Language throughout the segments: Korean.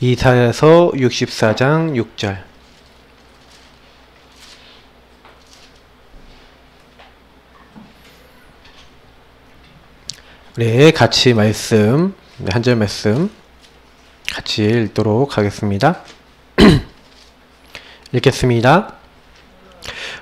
이사야서 64장 6절. 네, 같이 말씀, 한 절 말씀 같이 읽도록 하겠습니다. 읽겠습니다.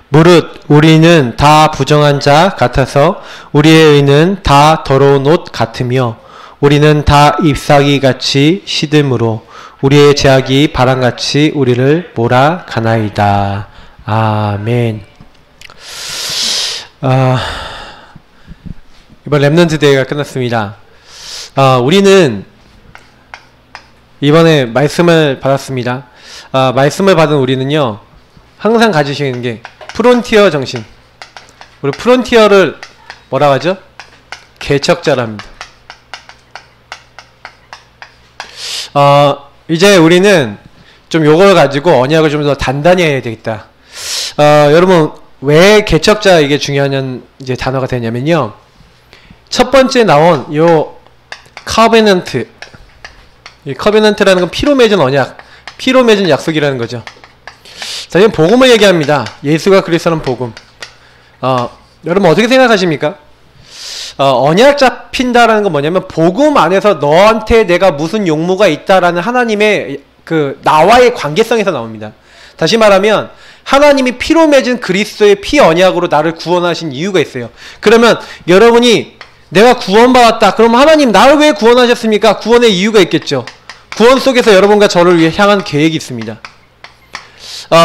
무릇 우리는 다 부정한 자 같아서 우리의 의는 다 더러운 옷 같으며 우리는 다 잎사귀 같이 시들므로 우리의 죄악이 바람같이 우리를 몰아가나이다. 아멘. 이번 렘넌트 대회가 끝났습니다. 우리는 이번에 말씀을 받았습니다. 말씀을 받은 우리는요, 항상 가지시는 게 프론티어 정신. 우리 프론티어를 뭐라고 하죠? 개척자랍니다. 이제 우리는 좀 요걸 가지고 언약을 좀 더 단단히 해야 되겠다. 여러분, 왜 개척자 이게 중요한 이제 단어가 되냐면요. 첫 번째 나온 요 커베넌트. 이 커베넌트라는 건 피로 맺은 언약, 피로 맺은 약속이라는 거죠. 자, 이건 복음을 얘기합니다. 예수가 그리스도는 복음. 여러분 어떻게 생각하십니까? 언약 잡힌다라는 건 뭐냐면 복음 안에서 너한테 내가 무슨 용무가 있다라는 하나님의 그 나와의 관계성에서 나옵니다. 다시 말하면 하나님이 피로 맺은 그리스도의 피 언약으로 나를 구원하신 이유가 있어요. 그러면 여러분이 내가 구원받았다. 그럼 하나님 나를 왜 구원하셨습니까? 구원의 이유가 있겠죠. 구원 속에서 여러분과 저를 위해 향한 계획이 있습니다.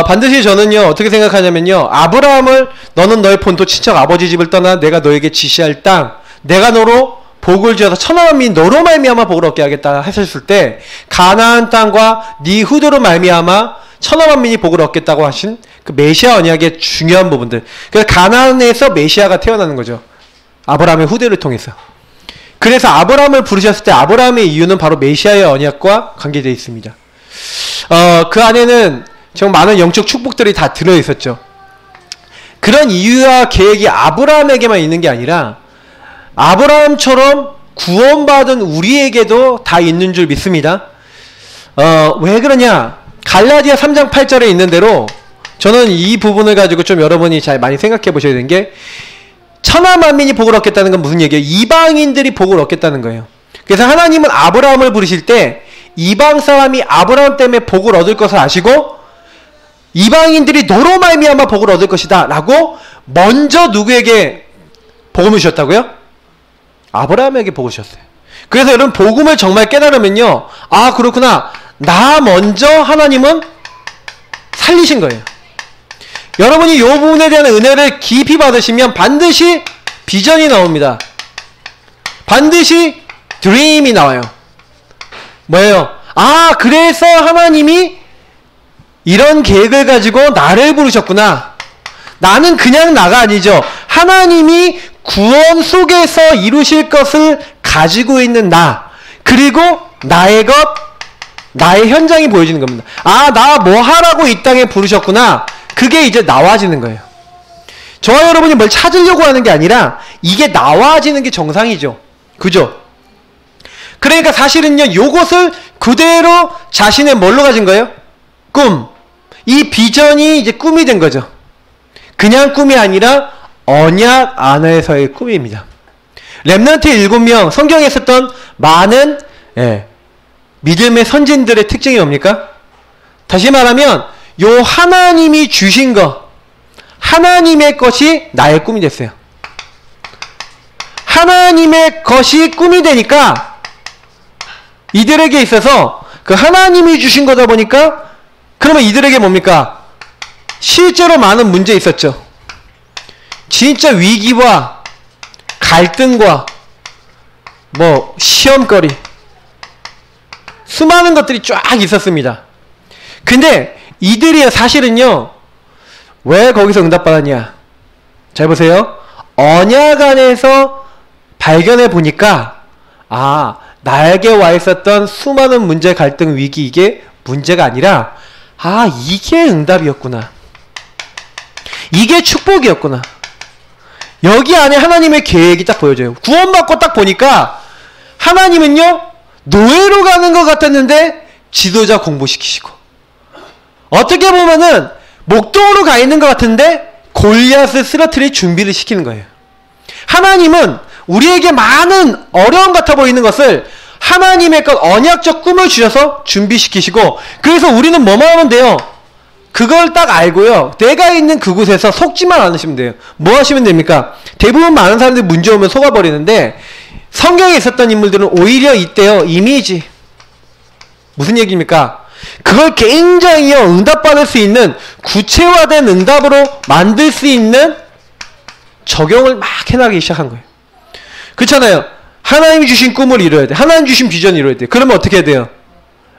반드시 저는요 어떻게 생각하냐면요, 아브라함을 너는 너의 본토 친척 아버지 집을 떠나 내가 너에게 지시할 땅, 내가 너로 복을 지어서 천하만 민이 너로 말미암아 복을 얻게 하겠다 하셨을 때 가나안 땅과 네 후대로 말미암아 천하만 민이 복을 얻겠다고 하신 그 메시아 언약의 중요한 부분들, 그래서 가나안에서 메시아가 태어나는 거죠. 아브라함의 후대를 통해서. 그래서 아브라함을 부르셨을 때 아브라함의 이유는 바로 메시아의 언약과 관계되어 있습니다. 그 안에는 정말 많은 영적 축복들이 다 들어있었죠. 그런 이유와 계획이 아브라함에게만 있는 게 아니라 아브라함처럼 구원받은 우리에게도 다 있는 줄 믿습니다. 왜 그러냐? 갈라디아 3장 8절에 있는 대로 저는 이 부분을 가지고 좀 여러분이 잘 많이 생각해 보셔야 되는 게, 천하만민이 복을 얻겠다는 건 무슨 얘기예요? 이방인들이 복을 얻겠다는 거예요. 그래서 하나님은 아브라함을 부르실 때 이방 사람이 아브라함 때문에 복을 얻을 것을 아시고 이방인들이 너로 말미암아 복을 얻을 것이다 라고 먼저 누구에게 복음을 주셨다고요? 아브라함에게 복을 주셨어요. 그래서 여러분 복음을 정말 깨달으면요, 아 그렇구나, 나 먼저 하나님은 살리신 거예요. 여러분이 이 부분에 대한 은혜를 깊이 받으시면 반드시 비전이 나옵니다. 반드시 드림이 나와요. 뭐예요? 아 그래서 하나님이 이런 계획을 가지고 나를 부르셨구나. 나는 그냥 나가 아니죠. 하나님이 구원 속에서 이루실 것을 가지고 있는 나, 그리고 나의 것, 나의 현장이 보여지는 겁니다. 아 나 뭐 하라고 이 땅에 부르셨구나. 그게 이제 나와지는 거예요. 저와 여러분이 뭘 찾으려고 하는 게 아니라 이게 나와지는 게 정상이죠. 그죠? 그러니까 사실은요, 요것을 그대로 자신의 뭘로 가진 거예요? 꿈. 이 비전이 이제 꿈이 된 거죠. 그냥 꿈이 아니라 언약 안에서의 꿈입니다. 렘넌트 7명, 성경에 있었던 많은 믿음의 선진들의 특징이 뭡니까? 다시 말하면 요 하나님이 주신 거, 하나님의 것이 나의 꿈이 됐어요. 하나님의 것이 꿈이 되니까 이들에게 있어서 그 하나님이 주신 거다 보니까, 그러면 이들에게 뭡니까? 실제로 많은 문제 있었죠. 진짜 위기와 갈등과 뭐 시험거리, 수많은 것들이 쫙 있었습니다. 근데 이들이 사실은요, 왜 거기서 응답받았냐? 잘 보세요. 언약 안에서 발견해 보니까, 아 나에게 와 있었던 수많은 문제, 갈등, 위기, 이게 문제가 아니라, 아 이게 응답이었구나, 이게 축복이었구나, 여기 안에 하나님의 계획이 딱 보여져요. 구원받고 딱 보니까 하나님은요 노예로 가는 것 같았는데 지도자 공부시키시고, 어떻게 보면은 목동으로 가 있는 것 같은데 골리앗을 쓰러뜨릴 준비를 시키는 거예요. 하나님은 우리에게 많은 어려움 같아 보이는 것을 하나님의 것 언약적 꿈을 주셔서 준비시키시고, 그래서 우리는 뭐만 하면 돼요? 그걸 딱 알고요, 내가 있는 그곳에서 속지만 않으시면 돼요. 뭐 하시면 됩니까? 대부분 많은 사람들이 문제 오면 속아버리는데, 성경에 있었던 인물들은 오히려 이때요, 이미지, 무슨 얘기입니까? 그걸 굉장히요 응답받을 수 있는 구체화된 응답으로 만들 수 있는 적용을 막 해나가기 시작한 거예요. 그렇잖아요. 하나님이 주신 꿈을 이뤄야 돼. 하나님 주신 비전을 이뤄야 돼. 그러면 어떻게 해야 돼요?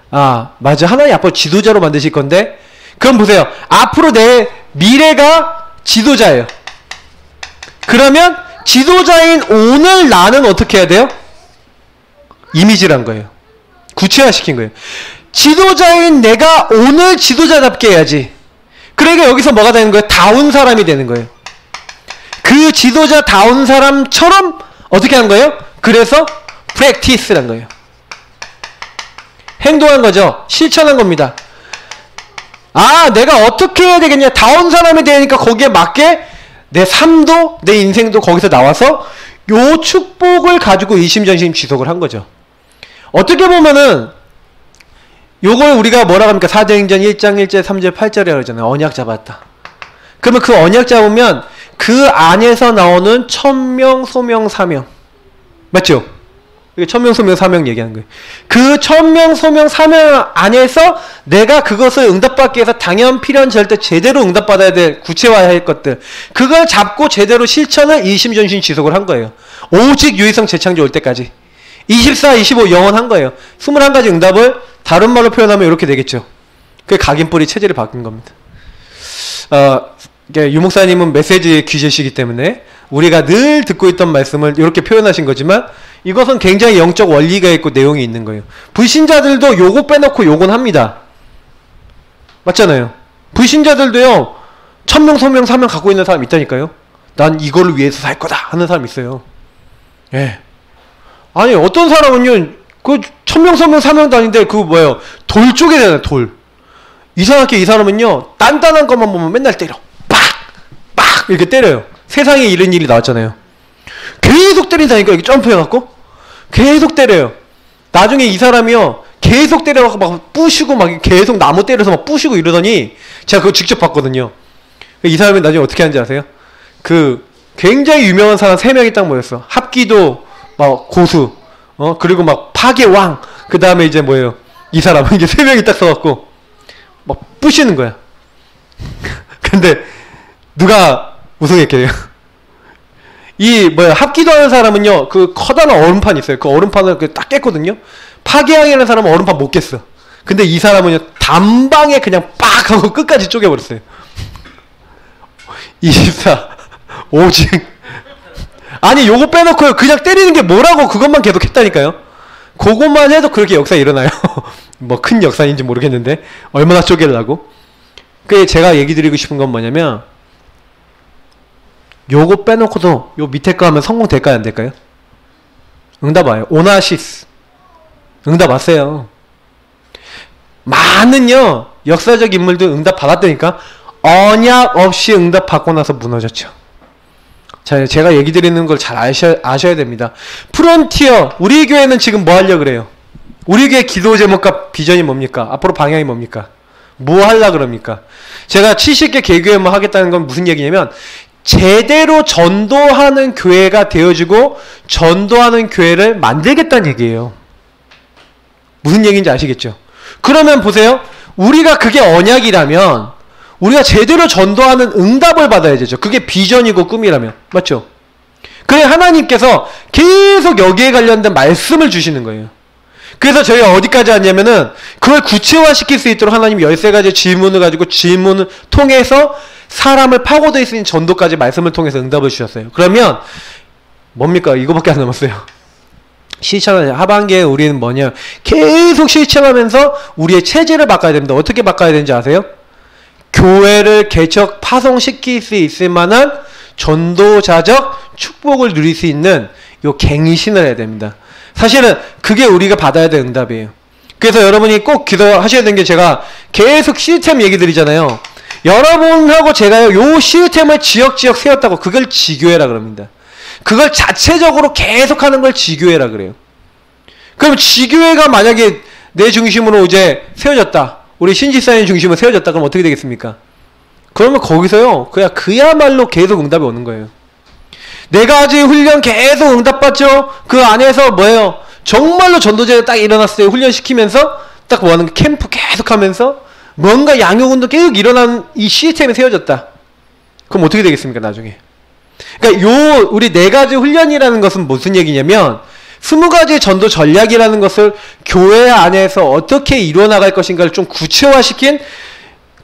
아, 맞아. 하나님 앞으로 지도자로 만드실 건데, 그럼 보세요. 앞으로 내 미래가 지도자예요. 그러면 지도자인 오늘 나는 어떻게 해야 돼요? 이미지란 거예요. 구체화시킨 거예요. 지도자인 내가 오늘 지도자답게 해야지. 그러니까 여기서 뭐가 되는 거예요? 다운 사람이 되는 거예요. 그 지도자 다운 사람처럼 어떻게 하는 거예요? 그래서 practice란 거예요. 행동한 거죠. 실천한 겁니다. 아, 내가 어떻게 해야 되겠냐? 다운 사람이 되니까 거기에 맞게 내 삶도 내 인생도 거기서 나와서 요 축복을 가지고 이심전심 지속을 한 거죠. 어떻게 보면은 요걸 우리가 뭐라고 합니까? 사도행전 1장 1절 3절 8절이라고 그러잖아요. 언약 잡았다. 그러면 그 언약 잡으면 그 안에서 나오는 천명, 소명, 사명. 맞죠? 이게 천명, 소명, 사명 얘기하는 거예요. 그 천명, 소명, 사명 안에서 내가 그것을 응답받기 위해서 당연, 필연, 절대 제대로 응답받아야 될 구체화해야 할 것들, 그걸 잡고 제대로 실천을 일심전심 지속을 한 거예요. 오직 유일성 재창조 올 때까지. 24, 25 영원한 거예요. 21가지 응답을 다른 말로 표현하면 이렇게 되겠죠. 그게 각인뿌리 체질이 바뀐 겁니다. 유 목사님은 메시지 귀재시기 때문에 우리가 늘 듣고 있던 말씀을 이렇게 표현하신 거지만, 이것은 굉장히 영적 원리가 있고 내용이 있는 거예요. 불신자들도 요거 빼놓고 요건 합니다. 맞잖아요. 불신자들도요, 천명, 소명, 사명 갖고 있는 사람 있다니까요. 난 이거를 위해서 살 거다 하는 사람 있어요. 예. 아니, 어떤 사람은요, 그 천명, 소명, 사명도 아닌데 그 뭐예요, 돌 쪽에 되잖아요. 돌. 이상하게 이 사람은요, 단단한 것만 보면 맨날 때려. 빡! 빡! 이렇게 때려요. 세상에 이런 일이 나왔잖아요. 계속 때린다니까. 이렇게 점프해갖고 계속 때려요. 나중에 이 사람이요, 계속 때려갖고 막 부시고 막 계속 나무 때려서 막 부시고 이러더니 제가 그거 직접 봤거든요. 이 사람이 나중에 어떻게 하는지 아세요? 그 굉장히 유명한 사람 3명이 딱 모였어. 합기도 막 고수, 그리고 막 파괴왕, 그 다음에 이제 뭐예요, 이 사람 이게 3명이 딱 써갖고 막 부시는 거야. 근데 누가 우승했게요? 이 뭐야, 합기도 하는 사람은요, 그 커다란 얼음판 있어요. 그 얼음판을 딱 깼거든요. 파괴왕이라는 사람은 얼음판 못 깼어. 근데 이 사람은요, 단방에 그냥 빡 하고 끝까지 쪼개버렸어요. 24 오직 아니, 요거 빼놓고요, 그냥 때리는 게 뭐라고 그것만 계속 했다니까요. 그것만 해도 그렇게 역사 일어나요. 뭐 큰 역사인지 모르겠는데 얼마나 쪼개려고. 그 제가 얘기 드리고 싶은 건 뭐냐면, 요거 빼놓고도 요 밑에 거 하면 성공 될까요, 안 될까요? 응답 와요. 오나시스 응답 왔어요. 많은요 역사적 인물들 응답 받았다니까. 언약 없이 응답 받고 나서 무너졌죠. 자, 제가 얘기 드리는 걸 잘 아셔야 됩니다. 프론티어, 우리 교회는 지금 뭐 하려고 그래요? 우리 교회 기도 제목과 비전이 뭡니까? 앞으로 방향이 뭡니까? 뭐 하려고 그럽니까? 제가 70개 개교회 뭐 하겠다는 건 무슨 얘기냐면, 제대로 전도하는 교회가 되어지고 전도하는 교회를 만들겠다는 얘기예요. 무슨 얘기인지 아시겠죠? 그러면 보세요. 우리가 그게 언약이라면 우리가 제대로 전도하는 응답을 받아야 되죠. 그게 비전이고 꿈이라면. 맞죠? 그래, 하나님께서 계속 여기에 관련된 말씀을 주시는 거예요. 그래서 저희가 어디까지 왔냐면은, 그걸 구체화시킬 수 있도록 하나님이 13가지 질문을 가지고 질문을 통해서 사람을 파고들 수 있는 전도까지 말씀을 통해서 응답을 주셨어요. 그러면 뭡니까? 이거밖에 안 남았어요. 실천하냐. 하반기에 우리는 뭐냐, 계속 실천하면서 우리의 체질을 바꿔야 됩니다. 어떻게 바꿔야 되는지 아세요? 교회를 개척 파송시킬 수 있을 만한 전도자적 축복을 누릴 수 있는 요 갱신을 해야 됩니다. 사실은 그게 우리가 받아야 될 응답이에요. 그래서 여러분이 꼭 기도하셔야 되는 게 제가 계속 시스템 얘기 드리잖아요. 여러분하고 제가요, 요 시스템을 지역지역 세웠다고 그걸 지교회라 그럽니다. 그걸 자체적으로 계속하는 걸 지교회라 그래요. 그럼 지교회가 만약에 내 중심으로 이제 세워졌다. 우리 신지사님 중심으로 세워졌다. 그럼 어떻게 되겠습니까? 그러면 거기서요, 그야말로 계속 응답이 오는 거예요. 네 가지 훈련 계속 응답받죠? 그 안에서 뭐예요? 정말로 전도제가 딱 일어났을 때 훈련시키면서 딱 뭐 하는 게 캠프 계속 하면서 뭔가 양육운동 계속 일어나는 이 시스템이 세워졌다. 그럼 어떻게 되겠습니까, 나중에? 그러니까 우리 네 가지 훈련이라는 것은 무슨 얘기냐면 20가지 전도 전략이라는 것을 교회 안에서 어떻게 이루어나갈 것인가를 좀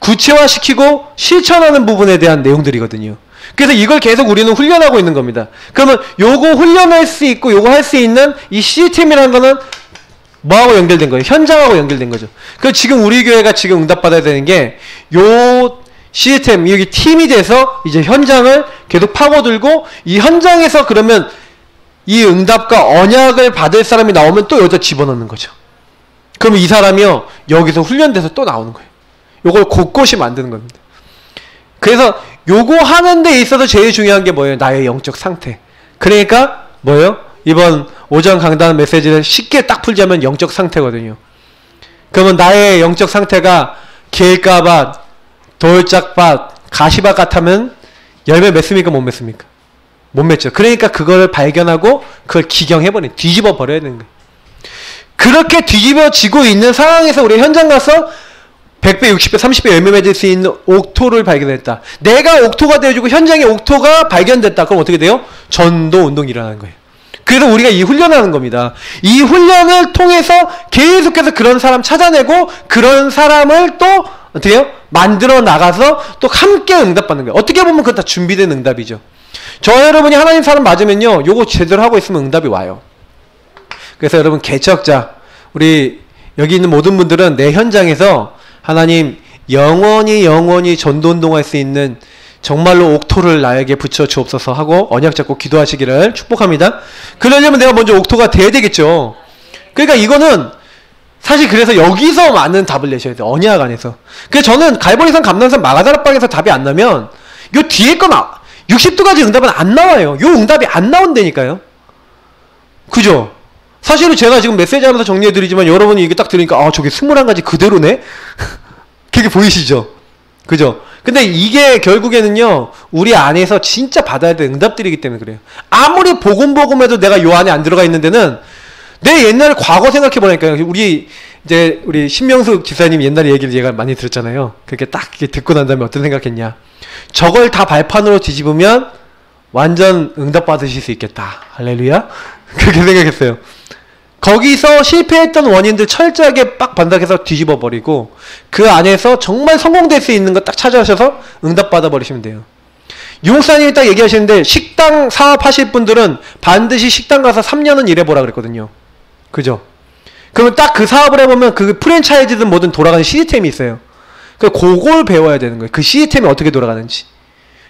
구체화시키고 실천하는 부분에 대한 내용들이거든요. 그래서 이걸 계속 우리는 훈련하고 있는 겁니다. 그러면 요거 훈련할 수 있고 요거 할 수 있는 이 시스템이라는 거는 뭐하고 연결된 거예요? 현장하고 연결된 거죠. 그래서 지금 우리 교회가 지금 응답받아야 되는 게 요 시스템, 여기 팀이 돼서 이제 현장을 계속 파고들고 이 현장에서 그러면 이 응답과 언약을 받을 사람이 나오면 또 여기다 집어넣는 거죠. 그럼 이 사람이요, 여기서 훈련돼서 또 나오는 거예요. 요걸 곳곳이 만드는 겁니다. 그래서 요거 하는 데 있어서 제일 중요한 게 뭐예요? 나의 영적 상태. 그러니까 뭐예요? 이번 오전 강단 메시지를 쉽게 딱 풀자면 영적 상태거든요. 그러면 나의 영적 상태가 길가밭, 돌짝밭, 가시밭 같으면 열매 맺습니까? 못 맺습니까? 못 맺죠. 그러니까 그걸 발견하고 그걸 기경해버린, 뒤집어 버려야 되는 거예요. 그렇게 뒤집어지고 있는 상황에서 우리 현장 가서 100배, 60배, 30배 열매 맺을 수 있는 옥토를 발견했다. 내가 옥토가 되어주고 현장의 옥토가 발견됐다. 그럼 어떻게 돼요? 전도 운동이 일어나는 거예요. 그래서 우리가 이 훈련하는 겁니다. 이 훈련을 통해서 계속해서 그런 사람 찾아내고 그런 사람을 또 어떻게 해요? 만들어 나가서 또 함께 응답받는 거예요. 어떻게 보면 그거 다 준비된 응답이죠. 저 여러분이 하나님 사람 맞으면요, 요거 제대로 하고 있으면 응답이 와요. 그래서 여러분 개척자, 우리 여기 있는 모든 분들은 내 현장에서 하나님 영원히 전도운동할 수 있는 정말로 옥토를 나에게 붙여 주옵소서 하고 언약 잡고 기도하시기를 축복합니다. 그러려면 내가 먼저 옥토가 돼야 되겠죠. 그러니까 이거는 사실 그래서 여기서 많은 답을 내셔야 돼요. 언약 안에서. 그래서 저는 갈보리산 감남산 마가다락방에서 답이 안 나면 요 뒤에 거 60두 가지 응답은 안 나와요. 요 응답이 안 나온다니까요. 그죠? 사실은 제가 지금 메시지 하면서 정리해드리지만 여러분이 이게 딱 들으니까 아 저게 21가지 그대로네? 그게 보이시죠? 그죠? 근데 이게 결국에는요 우리 안에서 진짜 받아야 될 응답들이기 때문에 그래요. 아무리 복음해도 내가 요 안에 안 들어가 있는 데는 내 옛날 과거 생각해보니까요. 우리 신명숙 지사님 옛날에 얘기를 얘가 많이 들었잖아요. 그렇게 딱 듣고 난 다음에 어떤 생각했냐. 저걸 다 발판으로 뒤집으면 완전 응답 받으실 수 있겠다. 할렐루야. 그렇게 생각했어요. 거기서 실패했던 원인들 철저하게 빡 반박해서 뒤집어 버리고 그 안에서 정말 성공될 수 있는 거 딱 찾아오셔서 응답 받아 버리시면 돼요. 유목사님이 딱 얘기하시는데 식당 사업하실 분들은 반드시 식당 가서 3년은 일해보라 그랬거든요. 그죠? 그러면 딱 그 사업을 해보면 그 프랜차이즈든 뭐든 돌아가는 시스템이 있어요. 그걸 배워야 되는 거예요. 그 시스템이 어떻게 돌아가는지.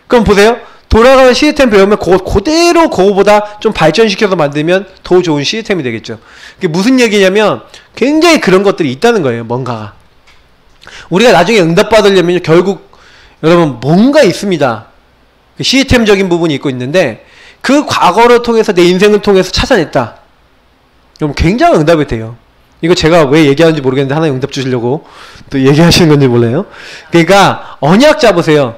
그럼 보세요. 돌아가는 시스템 배우면 그대로 그거보다 좀 발전시켜서 만들면 더 좋은 시스템이 되겠죠. 그게 무슨 얘기냐면 굉장히 그런 것들이 있다는 거예요. 뭔가가. 우리가 나중에 응답받으려면 결국 여러분 뭔가 있습니다. 그 시스템적인 부분이 있고 있는데 그 과거를 통해서 내 인생을 통해서 찾아냈다. 그럼 굉장한 응답이 돼요. 이거 제가 왜 얘기하는지 모르겠는데 하나님 응답 주시려고 또 얘기하시는 건지 몰라요. 그러니까 언약 잡으세요.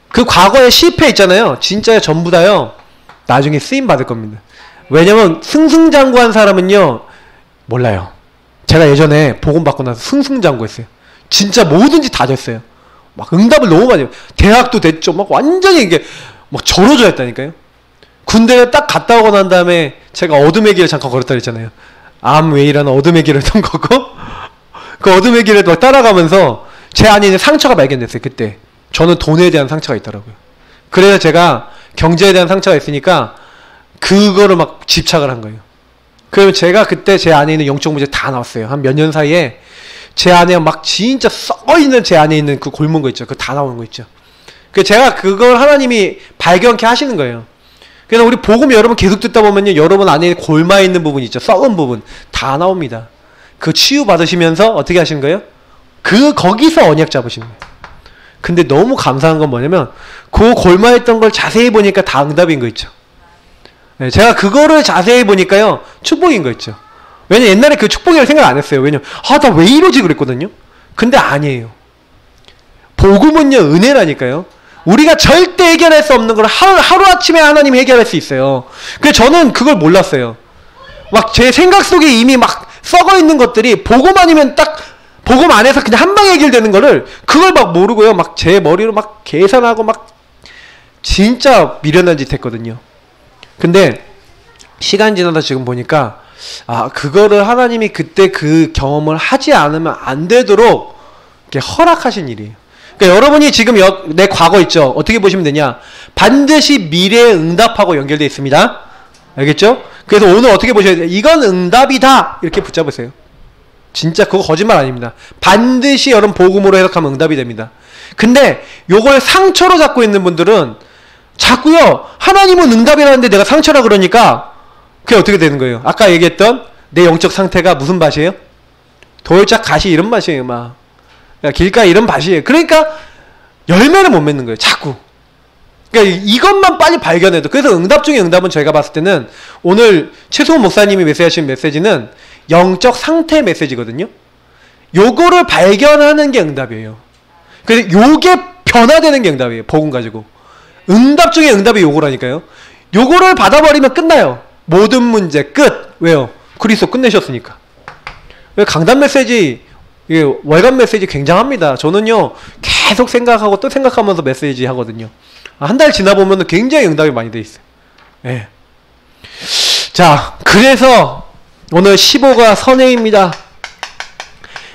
그 과거에 실패 있잖아요. 진짜 전부 다요. 나중에 쓰임 받을 겁니다. 왜냐면 승승장구한 사람은요. 몰라요. 제가 예전에 복음 받고 나서 승승장구했어요. 진짜 뭐든지 다 됐어요. 막 응답을 너무 많이 해요. 대학도 됐죠. 막 완전히 이게 막 절어져 했다니까요. 군대에 딱 갔다 오고 난 다음에 제가 어둠의 길을 잠깐 걸었다 그랬잖아요. 암웨이라는 어둠의 길을 던 거고 그 어둠의 길을 막 따라가면서 제 안에 있는 상처가 발견됐어요. 그때. 저는 돈에 대한 상처가 있더라고요. 그래서 제가 경제에 대한 상처가 있으니까 그거를 막 집착을 한 거예요. 그러면 제가 그때 제 안에 있는 영적 문제 다 나왔어요. 한 몇 년 사이에 제 안에 막 진짜 썩어있는 제 안에 있는 그 골문 거 있죠. 그거 다 나오는 거 있죠. 그 제가 그걸 하나님이 발견케 하시는 거예요. 그래서 우리 복음 여러분 계속 듣다 보면요. 여러분 안에 골마 있는 부분 있죠. 썩은 부분 다 나옵니다. 그 치유 받으시면서 어떻게 하시는 거예요? 거기서 언약 잡으시는 거예요. 근데 너무 감사한 건 뭐냐면 그 골마했던 걸 자세히 보니까 다 응답인 거 있죠. 네, 제가 그거를 자세히 보니까요 축복인 거 있죠. 왜냐 옛날에 그 축복이라고 생각 안 했어요. 왜냐 나 왜 이러지 그랬거든요. 근데 아니에요. 복음은요 은혜라니까요. 우리가 절대 해결할 수 없는 걸 하루아침에 하나님이 해결할 수 있어요. 그래서 저는 그걸 몰랐어요. 막 제 생각 속에 이미 막 썩어 있는 것들이 복음 아니면 딱 복음 안에서 그냥 한 방에 해결되는 거를 그걸 막 모르고요. 막 제 머리로 막 계산하고 막 진짜 미련한 짓 했거든요. 근데 시간 지나다 지금 보니까 그거를 하나님이 그때 그 경험을 하지 않으면 안 되도록 이렇게 허락하신 일이에요. 그러니까 여러분이 지금 내 과거 있죠? 어떻게 보시면 되냐? 반드시 미래에 응답하고 연결되어 있습니다. 알겠죠? 그래서 오늘 어떻게 보셔야 돼요? 이건 응답이다! 이렇게 붙잡으세요. 진짜 그거 거짓말 아닙니다. 반드시 여러분 복음으로 해석하면 응답이 됩니다. 근데 요걸 상처로 잡고 있는 분들은 자꾸요 하나님은 응답이라는데 내가 상처라 그러니까 그게 어떻게 되는 거예요? 아까 얘기했던 내 영적 상태가 무슨 밭이에요? 돌짝 가시 이런 밭이에요. 막 길가에 이런 밭이에요. 그러니까 열매를 못 맺는 거예요. 자꾸. 그러니까 이것만 빨리 발견해도. 그래서 응답 중에 응답은 저희가 봤을 때는 오늘 최소원 목사님이 메시지하신 메시지는 영적 상태 메시지거든요. 요거를 발견하는 게 응답이에요. 그래서 요게 변화되는 게 응답이에요. 복음 가지고. 응답 중에 응답이 요거라니까요. 요거를 받아버리면 끝나요. 모든 문제 끝. 왜요? 그리스도 끝내셨으니까. 강단 메시지, 월간 메시지 굉장합니다. 저는요 계속 생각하고 또 생각하면서 메시지 하거든요. 한 달 지나보면 굉장히 응답이 많이 돼 있어요. 네. 자, 그래서 오늘 15가 선행입니다.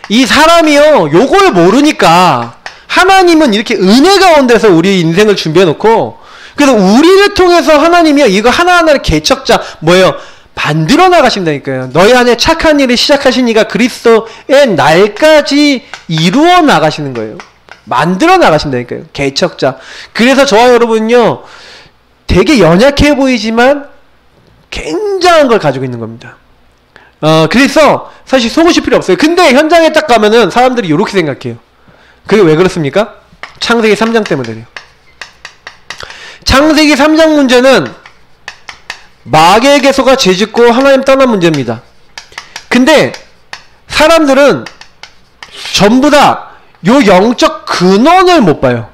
이 사람이요 요걸 모르니까 하나님은 이렇게 은혜 가운데서 우리 인생을 준비해 놓고, 그래서 우리를 통해서 하나님이요 이거 하나하나를 개척자 뭐예요 만들어 나가신다니까요. 너희 안에 착한 일을 시작하신 이가 그리스도의 날까지 이루어 나가시는 거예요. 만들어 나가신다니까요. 개척자. 그래서 저와 여러분은요 되게 연약해 보이지만 굉장한 걸 가지고 있는 겁니다. 그래서 사실 속으실 필요 없어요. 근데 현장에 딱 가면은 사람들이 이렇게 생각해요. 그게 왜 그렇습니까? 창세기 3장 때문에요. 창세기 3장 문제는 마귀에게서가 죄짓고 하나님 떠난 문제입니다. 근데 사람들은 전부 다 요 영적 근원을 못 봐요.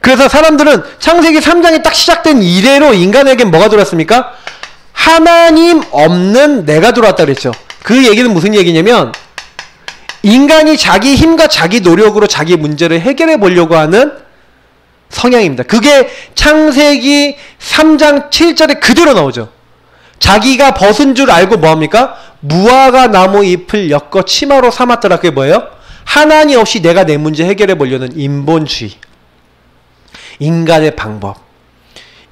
그래서 사람들은 창세기 3장이 딱 시작된 이래로 인간에게 뭐가 들어왔습니까? 하나님 없는 내가 들어왔다 그랬죠. 그 얘기는 무슨 얘기냐면 인간이 자기 힘과 자기 노력으로 자기 문제를 해결해 보려고 하는 성향입니다. 그게 창세기 3장 7절에 그대로 나오죠. 자기가 벗은 줄 알고 뭐합니까? 무화과 나무 잎을 엮어 치마로 삼았더라. 그게 뭐예요? 하나님 없이 내가 내 문제 해결해 보려는 인본주의. 인간의 방법.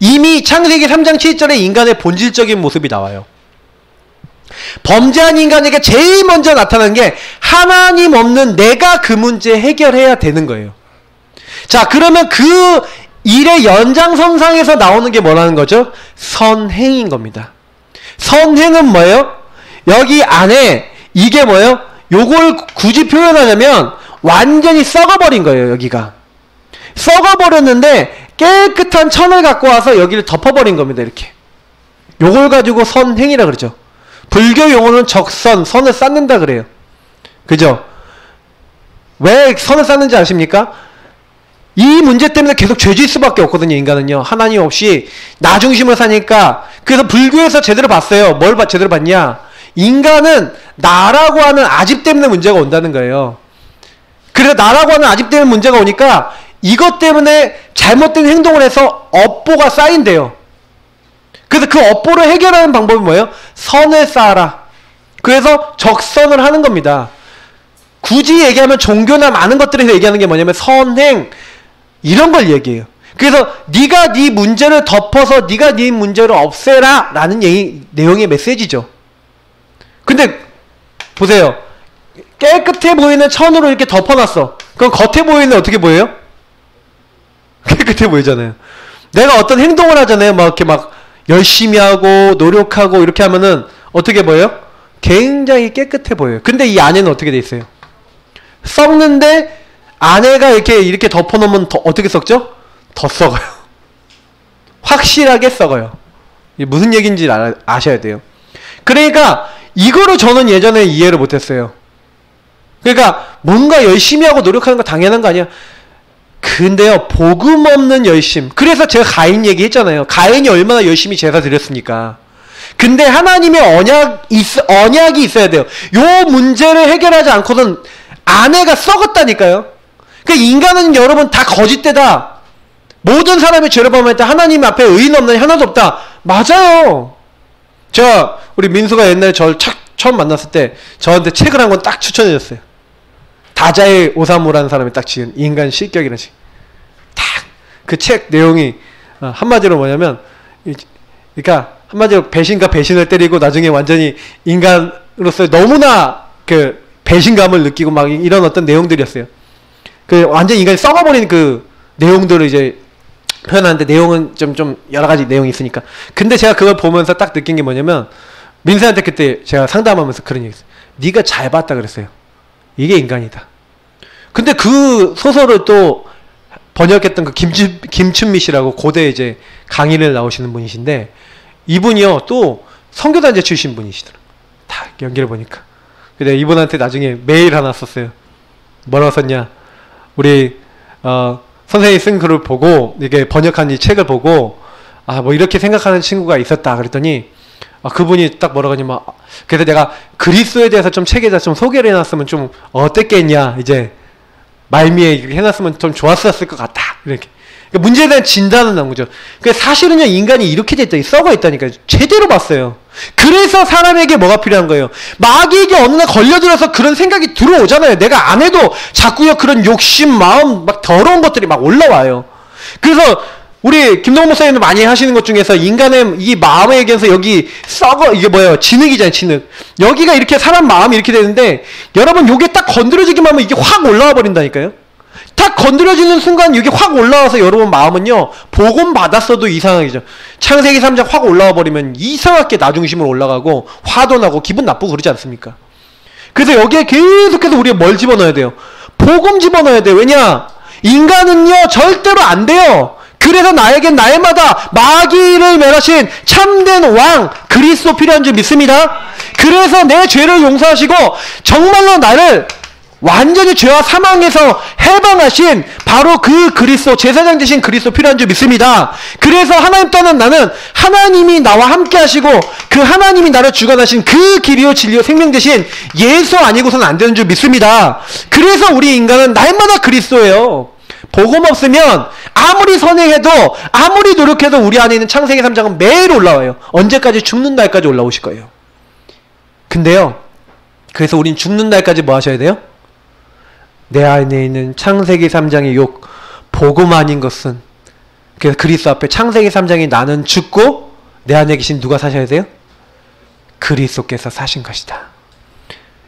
이미 창세기 3장 7절에 인간의 본질적인 모습이 나와요. 범죄한 인간에게 제일 먼저 나타난 게 하나님 없는 내가 그 문제 해결해야 되는 거예요. 자, 그러면 그 일의 연장선상에서 나오는 게 뭐라는 거죠? 선행인 겁니다. 선행은 뭐예요? 여기 안에 이게 뭐예요? 요걸 굳이 표현하자면 완전히 썩어버린 거예요. 여기가 썩어버렸는데 깨끗한 천을 갖고 와서 여기를 덮어버린 겁니다. 이렇게 요걸 가지고 선행이라 그러죠. 불교 용어는 적선, 선을 쌓는다 그래요. 그죠? 왜 선을 쌓는지 아십니까? 이 문제 때문에 계속 죄질 수밖에 없거든요. 인간은요 하나님 없이 나 중심으로 사니까. 그래서 불교에서 제대로 봤어요. 뭘 제대로 봤냐? 인간은 나라고 하는 아집 때문에 문제가 온다는 거예요. 그래서 나라고 하는 아집 때문에 문제가 오니까 이것 때문에 잘못된 행동을 해서 업보가 쌓인대요. 그래서 그 업보를 해결하는 방법이 뭐예요? 선을 쌓아라. 그래서 적선을 하는 겁니다. 굳이 얘기하면 종교나 많은 것들에서 얘기하는 게 뭐냐면 선행 이런 걸 얘기해요. 그래서 네가 네 문제를 덮어서 네가 네 문제를 없애라 라는 내용의 메시지죠. 근데 보세요. 깨끗해 보이는 천으로 이렇게 덮어놨어. 그럼 겉에 보이는 어떻게 보여요? 깨끗해 보이잖아요. 내가 어떤 행동을 하잖아요. 막 이렇게 막 열심히 하고 노력하고 이렇게 하면은 어떻게 보여요? 굉장히 깨끗해 보여요. 근데 이 안에는 어떻게 돼 있어요? 썩는데 안에가 이렇게 덮어놓으면 더 어떻게 썩죠? 더 썩어요. 확실하게 썩어요. 이게 무슨 얘기인지 아셔야 돼요. 그러니까 이거로 저는 예전에 이해를 못했어요. 그러니까 뭔가 열심히 하고 노력하는 거 당연한 거 아니야? 근데요, 복음 없는 열심. 그래서 제가 가인 얘기했잖아요. 가인이 얼마나 열심히 제사 드렸습니까? 근데 하나님의 언약이 있어야 돼요. 요 문제를 해결하지 않고는 아내가 썩었다니까요. 그러니까 인간은 여러분 다 거짓되다. 모든 사람이 죄를 범했다. 하나님 앞에 의인 없나니 하나도 없다. 맞아요. 제가 우리 민수가 옛날에 저를 처음 만났을 때 저한테 책을 한 권 딱 추천해줬어요. 다자의 오사무라는 사람이 딱 지은 인간 실격이라는 책. 딱 그 책 내용이 한마디로 뭐냐면, 그러니까 한마디로 배신과 배신을 때리고 나중에 완전히 인간으로서 너무나 그 배신감을 느끼고 막 이런 어떤 내용들이었어요. 그 완전 인간이 썩어버린 그 내용들을 이제 표현하는데, 내용은 좀 여러 가지 내용이 있으니까. 근데 제가 그걸 보면서 딱 느낀 게 뭐냐면, 민수한테 그때 제가 상담하면서 그런 얘기 했어요. 네가 잘 봤다 그랬어요. 이게 인간이다. 근데 그 소설을 또 번역했던 그 김춘미 씨라고 고대 이제 강의를 나오시는 분이신데, 이분이요 또 선교단체 출신 분이시더라고요. 다 연기를 보니까. 근데 이분한테 나중에 메일 하나 썼어요. 뭐라고 썼냐? 우리 선생님이 쓴 글을 보고, 이게 번역한 이 책을 보고, 뭐 이렇게 생각하는 친구가 있었다 그랬더니, 그분이 딱 뭐라고 하냐면, 그래서 내가 그리스도에 대해서 좀 책에다 좀 소개를 해놨으면 좀 어땠겠냐, 이제 말미에 해놨으면 좀 좋았었을 것 같다, 이렇게. 그러니까 문제에 대한 진단은 나온 거죠. 그러니까 사실은요, 인간이 이렇게 됐다, 썩어 있다니까요. 제대로 봤어요. 그래서 사람에게 뭐가 필요한 거예요? 마귀에게 어느 날 걸려들어서 그런 생각이 들어오잖아요. 내가 안 해도 자꾸요 그런 욕심, 마음, 막 더러운 것들이 막 올라와요. 그래서 우리 김동훈 목사님도 많이 하시는 것 중에서 인간의 이 마음에 얘기해서 여기 썩어, 이게 뭐예요? 진흙이잖아요, 진흙. 여기가 이렇게 사람 마음이 이렇게 되는데, 여러분 요게 딱 건드려지기만 하면 이게 확 올라와 버린다니까요? 딱 건드려지는 순간 이게 확 올라와서 여러분 마음은요, 복음 받았어도 이상하죠. 창세기 3장 확 올라와 버리면 이상하게 나중심으로 올라가고 화도 나고 기분 나쁘고 그러지 않습니까? 그래서 여기에 계속해서 우리가 뭘 집어넣어야 돼요? 복음 집어넣어야 돼요. 왜냐? 인간은요 절대로 안 돼요. 그래서 나에겐 날마다 마귀를 멸하신 참된 왕 그리스도 필요한 줄 믿습니다. 그래서 내 죄를 용서하시고 정말로 나를 완전히 죄와 사망에서 해방하신 바로 그 그리스도, 제사장 되신 그리스도 필요한 줄 믿습니다. 그래서 하나님 떠난 나는 하나님이 나와 함께 하시고 그 하나님이 나를 주관하신 그 길이요 진리요 생명 되신 예수 아니고서는 안 되는 줄 믿습니다. 그래서 우리 인간은 날마다 그리스도예요. 복음 없으면 아무리 선행해도 아무리 노력해도 우리 안에 있는 창세기 3장은 매일 올라와요. 언제까지? 죽는 날까지 올라오실 거예요. 근데요, 그래서 우린 죽는 날까지 뭐 하셔야 돼요? 내 안에 있는 창세기 3장의 욕, 복음 아닌 것은, 그래서 그리스도 앞에 창세기 3장이 나는 죽고 내 안에 계신 누가 사셔야 돼요? 그리스도께서 사신 것이다.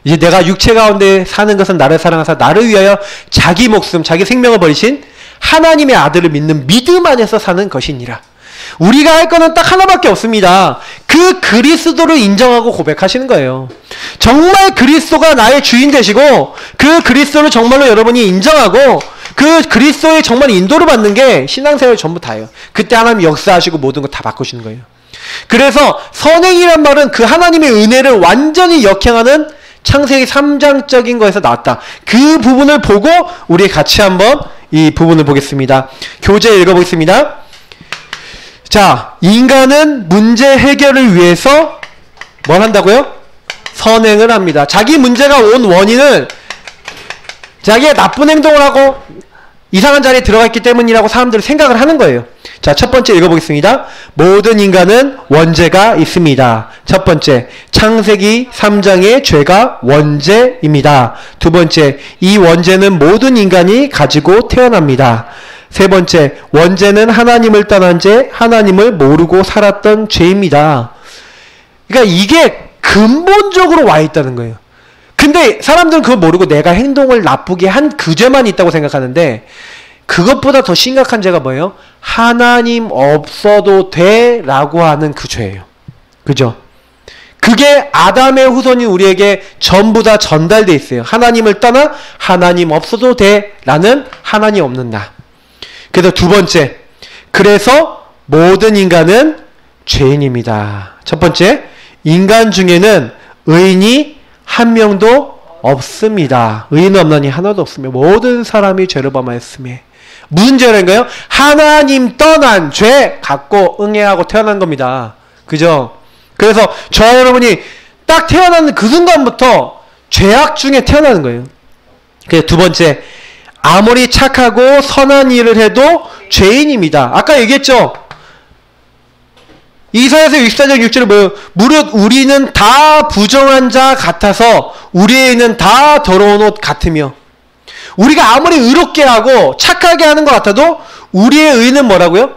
이제 내가 육체 가운데 사는 것은 나를 사랑하사 나를 위하여 자기 목숨, 자기 생명을 버리신 하나님의 아들을 믿는 믿음 안에서 사는 것이니라. 우리가 할 거는 딱 하나밖에 없습니다. 그 그리스도를 인정하고 고백하시는 거예요. 정말 그리스도가 나의 주인 되시고 그 그리스도를 정말로 여러분이 인정하고 그 그리스도의 정말 인도를 받는 게 신앙생활 전부 다예요. 그때 하나님 역사하시고 모든 거 다 바꾸시는 거예요. 그래서 선행이란 말은 그 하나님의 은혜를 완전히 역행하는 창세기 3장적인 거에서 나왔다. 그 부분을 보고 우리 같이 한번 이 부분을 보겠습니다. 교재 읽어보겠습니다. 자, 인간은 문제 해결을 위해서 뭘 한다고요? 선행을 합니다. 자기 문제가 온 원인을 자기가 나쁜 행동을 하고 이상한 자리에 들어갔기 때문이라고 사람들은 생각을 하는 거예요. 자, 첫 번째 읽어보겠습니다. 모든 인간은 원죄가 있습니다. 첫 번째, 창세기 3장의 죄가 원죄입니다. 두 번째, 이 원죄는 모든 인간이 가지고 태어납니다. 세 번째, 원죄는 하나님을 떠난 죄, 하나님을 모르고 살았던 죄입니다. 그러니까 이게 근본적으로 와 있다는 거예요. 근데 사람들은 그걸 모르고 내가 행동을 나쁘게 한 그 죄만 있다고 생각하는데, 그것보다 더 심각한 죄가 뭐예요? 하나님 없어도 돼 라고 하는 그 죄예요. 그죠? 그게 아담의 후손인 우리에게 전부 다 전달돼 있어요. 하나님을 떠나 하나님 없어도 돼 라는 하나님 없는 나. 그래서 두 번째, 그래서 모든 인간은 죄인입니다. 첫 번째, 인간 중에는 의인이 한 명도 없습니다. 의인은 없나니 하나도 없으며 모든 사람이 죄를 범하였으며. 무슨 죄인가요? 하나님 떠난 죄 갖고 응애하고 태어난 겁니다. 그죠? 그래서 저와 여러분이 딱 태어나는 그 순간부터 죄악 중에 태어나는 거예요. 그래서 두 번째, 아무리 착하고 선한 일을 해도 죄인입니다. 아까 얘기했죠? 이사야서 64장 6절에 뭐예요? 무릇 우리는 다 부정한 자 같아서 우리의 의는 다 더러운 옷 같으며. 우리가 아무리 의롭게 하고 착하게 하는 것 같아도 우리의 의는 뭐라고요?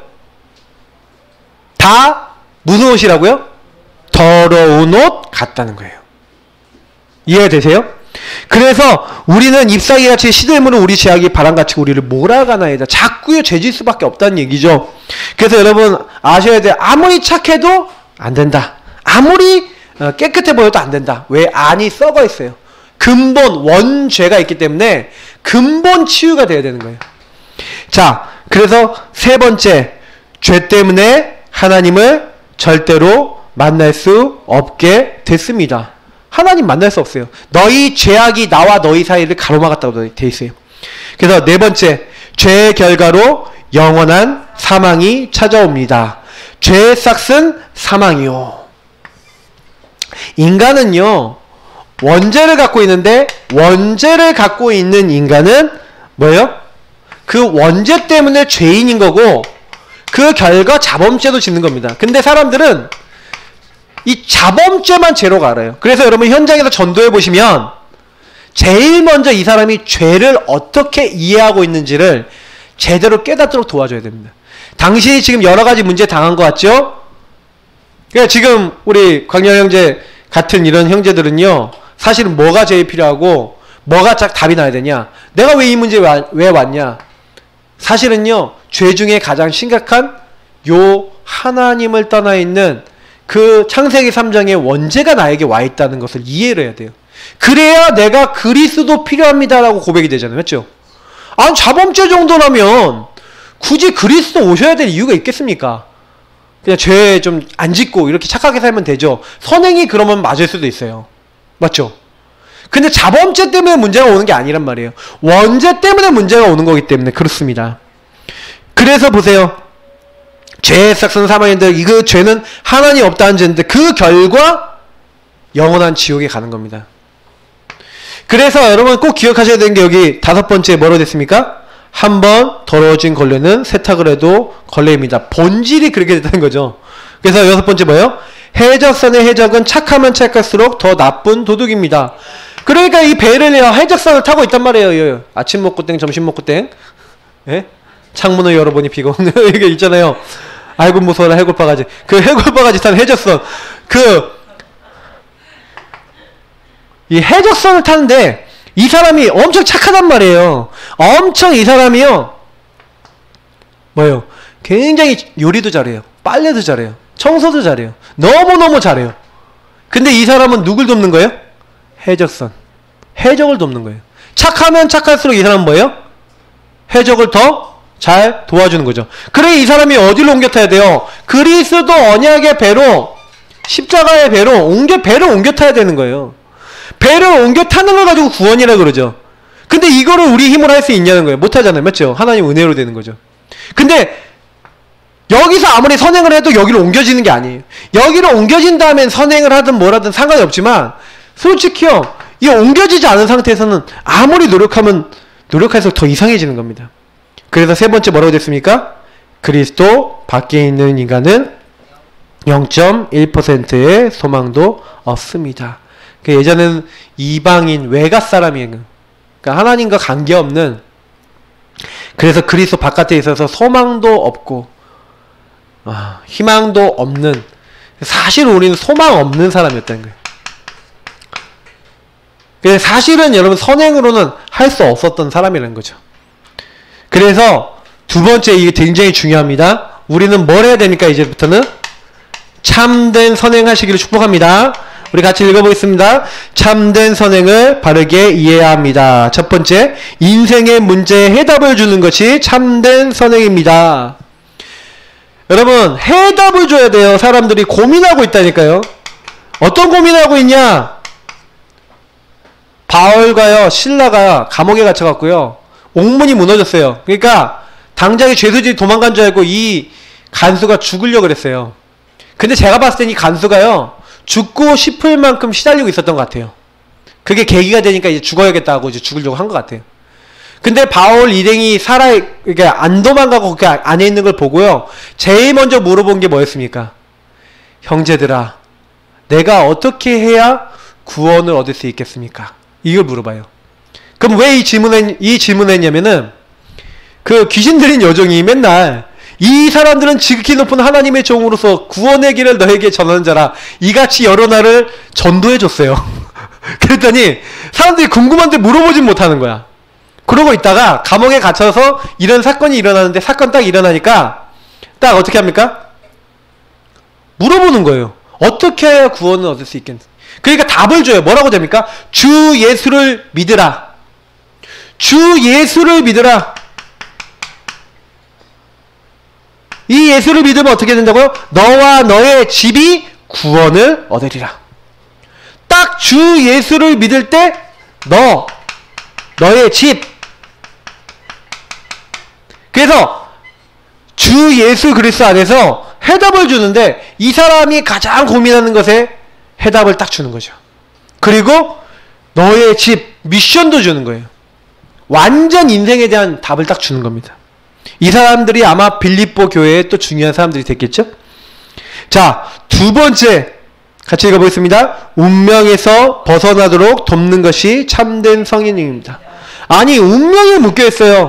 다 무슨 옷이라고요? 더러운 옷 같다는 거예요. 이해가 되세요? 그래서 우리는 잎사귀같이 시들므로 우리 죄악이 바람같이 우리를 몰아가나이다. 자꾸요 죄질 수밖에 없다는 얘기죠. 그래서 여러분 아셔야 돼요. 아무리 착해도 안 된다. 아무리 깨끗해 보여도 안 된다. 왜? 안이 썩어 있어요. 근본 원죄가 있기 때문에 근본 치유가 돼야 되는 거예요. 자, 그래서 세 번째, 죄 때문에 하나님을 절대로 만날 수 없게 됐습니다. 하나님 만날 수 없어요. 너희 죄악이 나와 너희 사이를 가로막았다고 돼 있어요. 그래서 네 번째, 죄의 결과로 영원한 사망이 찾아옵니다. 죄의 싹은 사망이요. 인간은요, 원죄를 갖고 있는데 원죄를 갖고 있는 인간은 뭐예요? 그 원죄 때문에 죄인인 거고 그 결과 자범죄도 짓는 겁니다. 근데 사람들은 이 자범죄만 죄로 알아요. 그래서 여러분 현장에서 전도해 보시면 제일 먼저 이 사람이 죄를 어떻게 이해하고 있는지를 제대로 깨닫도록 도와줘야 됩니다. 당신이 지금 여러 가지 문제 당한 것 같죠? 그러니까 지금 우리 광열 형제 같은 이런 형제들은요, 사실은 뭐가 제일 필요하고 뭐가 답이 나야 되냐? 내가 왜 이 문제에 왜 왔냐? 사실은요, 죄 중에 가장 심각한 요 하나님을 떠나 있는 그 창세기 3장의 원죄가 나에게 와 있다는 것을 이해를 해야 돼요. 그래야 내가 그리스도 필요합니다라고 고백이 되잖아요. 맞죠? 아니, 자범죄 정도라면 굳이 그리스도 오셔야 될 이유가 있겠습니까? 그냥 죄 좀 안 짓고 이렇게 착하게 살면 되죠. 선행이 그러면 맞을 수도 있어요. 맞죠? 근데 자범죄 때문에 문제가 오는 게 아니란 말이에요. 원죄 때문에 문제가 오는 거기 때문에 그렇습니다. 그래서 보세요. 죄의 싹은 사망인데 이거 죄는 하나님 없다는 죄인데 그 결과 영원한 지옥에 가는 겁니다. 그래서 여러분 꼭 기억하셔야 되는 게 여기 다섯 번째 뭐로 됐습니까? 한번 더러워진 걸레는 세탁을 해도 걸레입니다. 본질이 그렇게 됐다는 거죠. 그래서 여섯 번째 뭐예요? 해적선의 해적은 착하면 착할수록 더 나쁜 도둑입니다. 그러니까 이 배를 해적선을 타고 있단 말이에요. 아침 먹고 땡, 점심 먹고 땡. 예? 창문을 열어보니 비가 오는 이게 있잖아요. 아이고 무서워라 해골바가지. 그 해골바가지 탄 해적선. 이 해적선을 타는데 이 사람이 엄청 착하단 말이에요. 엄청 이 사람이요. 뭐예요? 굉장히 요리도 잘해요. 빨래도 잘해요. 청소도 잘해요. 너무너무 잘해요. 근데 이 사람은 누굴 돕는 거예요? 해적선. 해적을 돕는 거예요. 착하면 착할수록 이 사람은 뭐예요? 해적을 더 잘 도와주는 거죠. 그래 이 사람이 어디로 옮겨 타야 돼요? 그리스도 언약의 배로, 십자가의 배로 배를 옮겨 타야 되는 거예요. 배를 옮겨 타는 걸 가지고 구원이라 그러죠. 근데 이거를 우리 힘으로 할 수 있냐는 거예요. 못 하잖아요. 맞죠? 하나님 은혜로 되는 거죠. 근데 여기서 아무리 선행을 해도 여기로 옮겨지는 게 아니에요. 여기로 옮겨진 다음엔 선행을 하든 뭘 하든 상관이 없지만 솔직히요, 이 옮겨지지 않은 상태에서는 아무리 노력할수록 더 이상해지는 겁니다. 그래서 세 번째 뭐라고 됐습니까? 그리스도 밖에 있는 인간은 0.1%의 소망도 없습니다. 예전에는 이방인 외갓 사람이에요. 그러니까 하나님과 관계없는, 그래서 그리스도 바깥에 있어서 소망도 없고 희망도 없는, 사실 우리는 소망 없는 사람이었다는 거예요. 그래서 사실은 여러분 선행으로는 할 수 없었던 사람이라는 거죠. 그래서 두 번째, 이게 굉장히 중요합니다. 우리는 뭘 해야 됩니까? 이제부터는 참된 선행하시기를 축복합니다. 우리 같이 읽어보겠습니다. 참된 선행을 바르게 이해해야 합니다. 첫 번째, 인생의 문제에 해답을 주는 것이 참된 선행입니다. 여러분, 해답을 줘야 돼요. 사람들이 고민하고 있다니까요. 어떤 고민하고 있냐? 바울과요, 신라가 감옥에 갇혀갖고요, 옥문이 무너졌어요. 그러니까 당장에 죄수들이 도망간 줄 알고 이 간수가 죽으려고 그랬어요. 근데 제가 봤을 땐 이 간수가요, 죽고 싶을 만큼 시달리고 있었던 것 같아요. 그게 계기가 되니까 이제 죽어야겠다고 이제 죽으려고 한 것 같아요. 근데 바울 일행이 그러니까 안 도망가고 그 안에 있는 걸 보고요, 제일 먼저 물어본 게 뭐였습니까? 형제들아, 내가 어떻게 해야 구원을 얻을 수 있겠습니까? 이걸 물어봐요. 그럼 왜 이 질문을 했냐면은, 그 귀신 들린 여종이 맨날 이 사람들은 지극히 높은 하나님의 종으로서 구원의 길을 너에게 전하는 자라, 이같이 여러 날을 전도해 줬어요. 그랬더니 사람들이 궁금한데 물어보진 못하는 거야. 그러고 있다가 감옥에 갇혀서 이런 사건이 일어나는데, 사건 딱 일어나니까 딱 어떻게 합니까? 물어보는 거예요. 어떻게 해야 구원을 얻을 수 있겠는지. 그러니까 답을 줘요. 뭐라고 됩니까? 주 예수를 믿으라. 주 예수를 믿으라. 이 예수를 믿으면 어떻게 된다고요? 너와 너의 집이 구원을 얻으리라. 딱 주 예수를 믿을 때 너의 집. 그래서 주 예수 그리스도 안에서 해답을 주는데, 이 사람이 가장 고민하는 것에 해답을 딱 주는 거죠. 그리고 너의 집, 미션도 주는 거예요. 완전 인생에 대한 답을 딱 주는 겁니다. 이 사람들이 아마 빌립보 교회에 또 중요한 사람들이 됐겠죠? 자, 두 번째 같이 읽어보겠습니다. 운명에서 벗어나도록 돕는 것이 참된 성인입니다. 아니, 운명에 묶여있어요.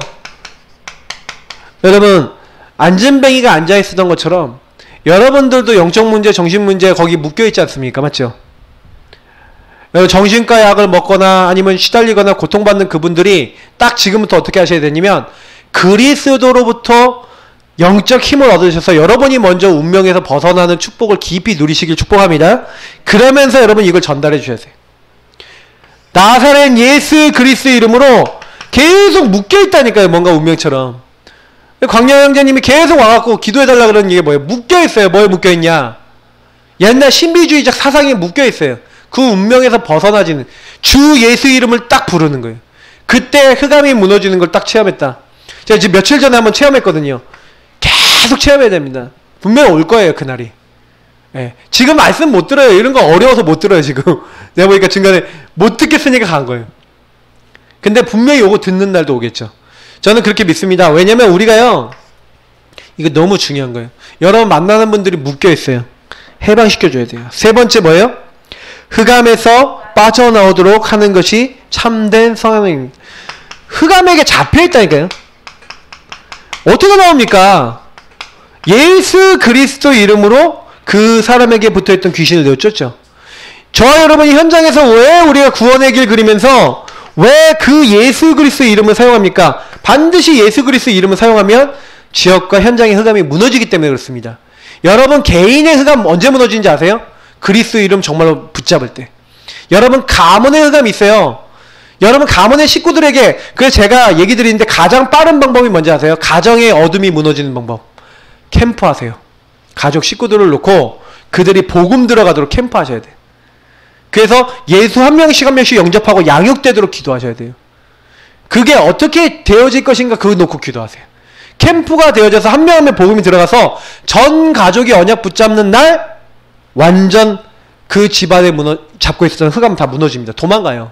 여러분, 안전뱅이가 앉아있었던 것처럼 여러분들도 영적 문제, 정신 문제 거기 묶여있지 않습니까? 맞죠? 정신과 약을 먹거나 아니면 시달리거나 고통받는 그분들이 딱 지금부터 어떻게 하셔야 되냐면, 그리스도로부터 영적 힘을 얻으셔서 여러분이 먼저 운명에서 벗어나는 축복을 깊이 누리시길 축복합니다. 그러면서 여러분 이걸 전달해 주셔야 돼요. 나사렛 예수 그리스도 이름으로 계속 묶여있다니까요. 뭔가 운명처럼. 광야 형제님이 계속 와갖고 기도해달라 그러는 게 뭐예요? 묶여있어요. 뭐에 묶여있냐? 옛날 신비주의적 사상에 묶여있어요. 그 운명에서 벗어나지는, 주 예수 이름을 딱 부르는 거예요. 그때 흑암이 무너지는 걸 딱 체험했다. 제가 지금 며칠 전에 한번 체험했거든요. 계속 체험해야 됩니다. 분명히 올 거예요, 그날이. 예. 지금 말씀 못 들어요. 이런 거 어려워서 못 들어요, 지금. 내가 보니까 중간에 못 듣겠으니까 간 거예요. 근데 분명히 요거 듣는 날도 오겠죠. 저는 그렇게 믿습니다. 왜냐면 우리가요, 이거 너무 중요한 거예요. 여러분 만나는 분들이 묶여있어요. 해방시켜줘야 돼요. 세 번째 뭐예요? 흑암에서 빠져나오도록 하는 것이 참된 성령입니다. 흑암에게 잡혀있다니까요. 어떻게 나옵니까? 예수 그리스도 이름으로 그 사람에게 붙어있던 귀신을 내쫓죠. 저와 여러분이 현장에서 왜 우리가 구원의 길 그리면서 왜 그 예수 그리스도 이름을 사용합니까? 반드시 예수 그리스도 이름을 사용하면 지역과 현장의 흑암이 무너지기 때문에 그렇습니다. 여러분 개인의 흑암 언제 무너지는지 아세요? 그리스도 이름 정말로 붙잡을 때. 여러분 가문의 흑암이 있어요. 여러분 가문의 식구들에게, 그래서 제가 얘기 드리는데 가장 빠른 방법이 뭔지 아세요? 가정의 어둠이 무너지는 방법. 캠프하세요. 가족 식구들을 놓고 그들이 복음 들어가도록 캠프하셔야 돼요. 그래서 예수 한 명씩 한 명씩 영접하고 양육되도록 기도하셔야 돼요. 그게 어떻게 되어질 것인가 그거 놓고 기도하세요. 캠프가 되어져서 한 명 한 명 복음이 들어가서 전 가족이 언약 붙잡는 날 완전 그 집안에 잡고 있었던 흑암 다 무너집니다. 도망가요.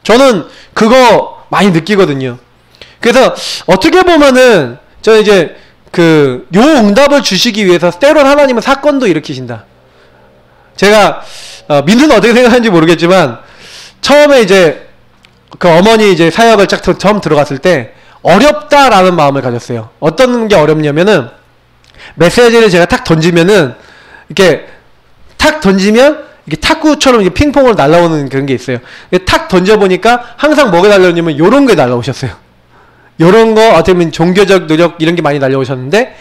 저는 그거 많이 느끼거든요. 그래서 어떻게 보면은 저 이제 요 응답을 주시기 위해서 때론 하나님은 사건도 일으키신다. 제가 민수는 어떻게 생각하는지 모르겠지만 처음에 이제 그 어머니 이제 사역을 처음 들어갔을 때 어렵다라는 마음을 가졌어요. 어떤 게 어렵냐면은 메시지를 제가 탁 던지면은 이렇게 탁 던지면 이게 탁구처럼 이게 핑퐁으로 날라오는 그런 게 있어요. 탁 던져보니까 항상 뭐가 날라오냐면 요런 게 날라오셨어요. 요런 거 어떻게 보면 종교적 노력 이런 게 많이 날라오셨는데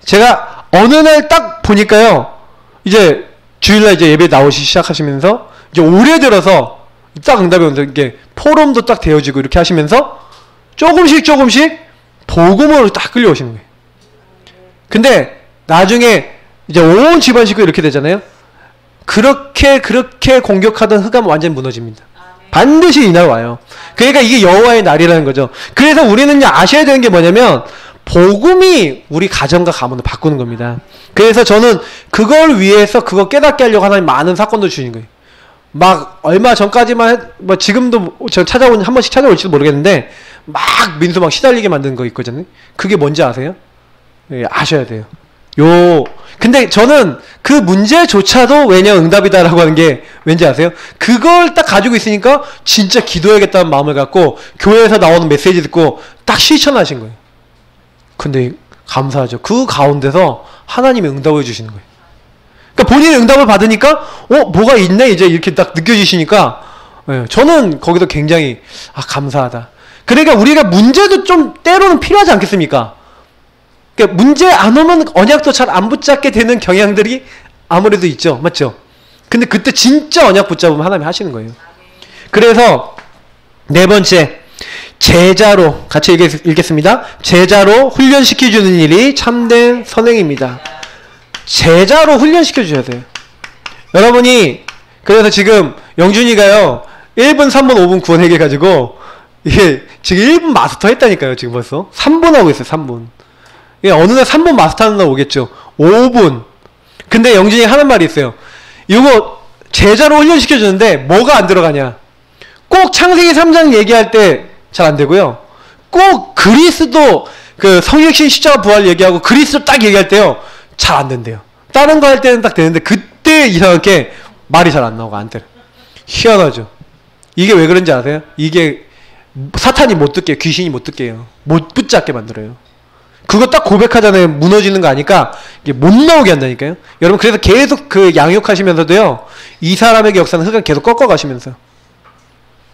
제가 어느 날 딱 보니까요, 이제 주일날 이제 예배 나오시기 시작하시면서 이제 올해 들어서 딱 응답이 오면서 이게 포럼도 딱 되어지고 이렇게 하시면서 조금씩 복음으로 딱 끌려오시는 거예요. 근데 나중에 이제 온 집안 식구 이렇게 되잖아요. 그렇게 공격하던 흑암은 완전히 무너집니다. 반드시 이날 와요. 그러니까 이게 여호와의 날이라는 거죠. 그래서 우리는 아셔야 되는 게 뭐냐면 복음이 우리 가정과 가문을 바꾸는 겁니다. 그래서 저는 그걸 위해서 그거 깨닫게 하려고 하나님 많은 사건도 주신 거예요. 막 얼마 전까지만 뭐 지금도 저 한 번씩 찾아올지도 모르겠는데 막 민수 막 시달리게 만드는 거 있거든요. 그게 뭔지 아세요? 예, 아셔야 돼요. 근데 저는 그 문제조차도 왜냐 응답이다라고 하는 게 왠지 아세요? 그걸 딱 가지고 있으니까 진짜 기도해야겠다는 마음을 갖고 교회에서 나오는 메시지 듣고 딱 실천하신 거예요. 근데 감사하죠. 그 가운데서 하나님이 응답을 주시는 거예요. 그러니까 본인의 응답을 받으니까 뭐가 있네 이제 이렇게 딱 느껴지시니까 예, 저는 거기서 굉장히 감사하다. 그러니까 우리가 문제도 좀 때로는 필요하지 않겠습니까? 그러니까 문제 안 오면 언약도 잘 안 붙잡게 되는 경향들이 아무래도 있죠. 맞죠? 근데 그때 진짜 언약 붙잡으면 하나님이 하시는 거예요. 그래서 네 번째, 제자로 같이 읽겠습니다. 제자로 훈련시켜주는 일이 참된 선행입니다. 제자로 훈련시켜 주셔야 돼요. 여러분이 그래서 지금 영준이가요 1분, 3분, 5분 구원 해가지고 이게 지금 1분 마스터 했다니까요. 지금 벌써 3분 하고 있어요. 3분. 어느 날 3분 마스터하는 날 오겠죠. 5분. 근데 영준이 하는 말이 있어요. 이거 제자로 훈련시켜 주는데 뭐가 안 들어가냐. 꼭 창세기 3장 얘기할 때 잘 안 되고요. 꼭 그리스도 그 성육신 십자가 부활 얘기하고 그리스도 딱 얘기할 때요. 잘 안 된대요. 다른 거 할 때는 딱 되는데 그때 이상하게 말이 잘 안 나오고 안 돼요. 희한하죠. 이게 왜 그런지 아세요? 이게 사탄이 못 듣게, 귀신이 못 듣게 해요. 못 붙잡게 만들어요. 그거 딱 고백하잖아요. 무너지는 거 아니까 이게 못 나오게 한다니까요. 여러분 그래서 계속 그 양육하시면서도요. 이 사람에게 역사는 흑암 계속 꺾어가시면서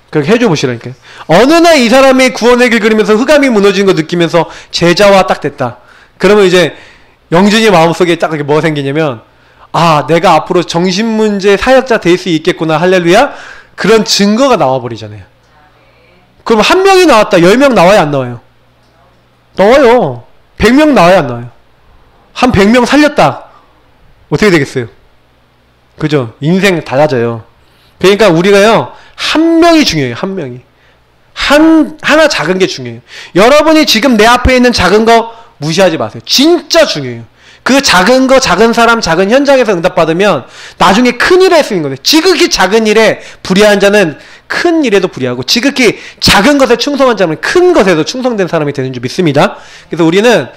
그렇게 해줘 보시라니까요. 어느 날 이 사람이 구원의 길 그리면서 흑암이 무너지는 거 느끼면서 제자와 딱 됐다. 그러면 이제 영준이 마음속에 딱 이렇게 뭐가 생기냐면 내가 앞으로 정신문제 사역자 될 수 있겠구나 할렐루야. 그런 증거가 나와버리잖아요. 그럼 1명이 나왔다 10명 나와야 안 나와요? 나와요. 100명 나와야 안 나와요? 한 100명 살렸다 어떻게 되겠어요? 그죠? 인생 달라져요. 그러니까 우리가요 1명이 중요해요. 1명이 하나 작은 게 중요해요. 여러분이 지금 내 앞에 있는 작은 거 무시하지 마세요. 진짜 중요해요. 그 작은 거, 작은 사람, 작은 현장에서 응답받으면 나중에 큰 일에 쓰인 거예요. 지극히 작은 일에 불의한 자는 큰 일에도 불의하고 지극히 작은 것에 충성한 자는 큰 것에도 충성된 사람이 되는 줄 믿습니다. 그래서 우리는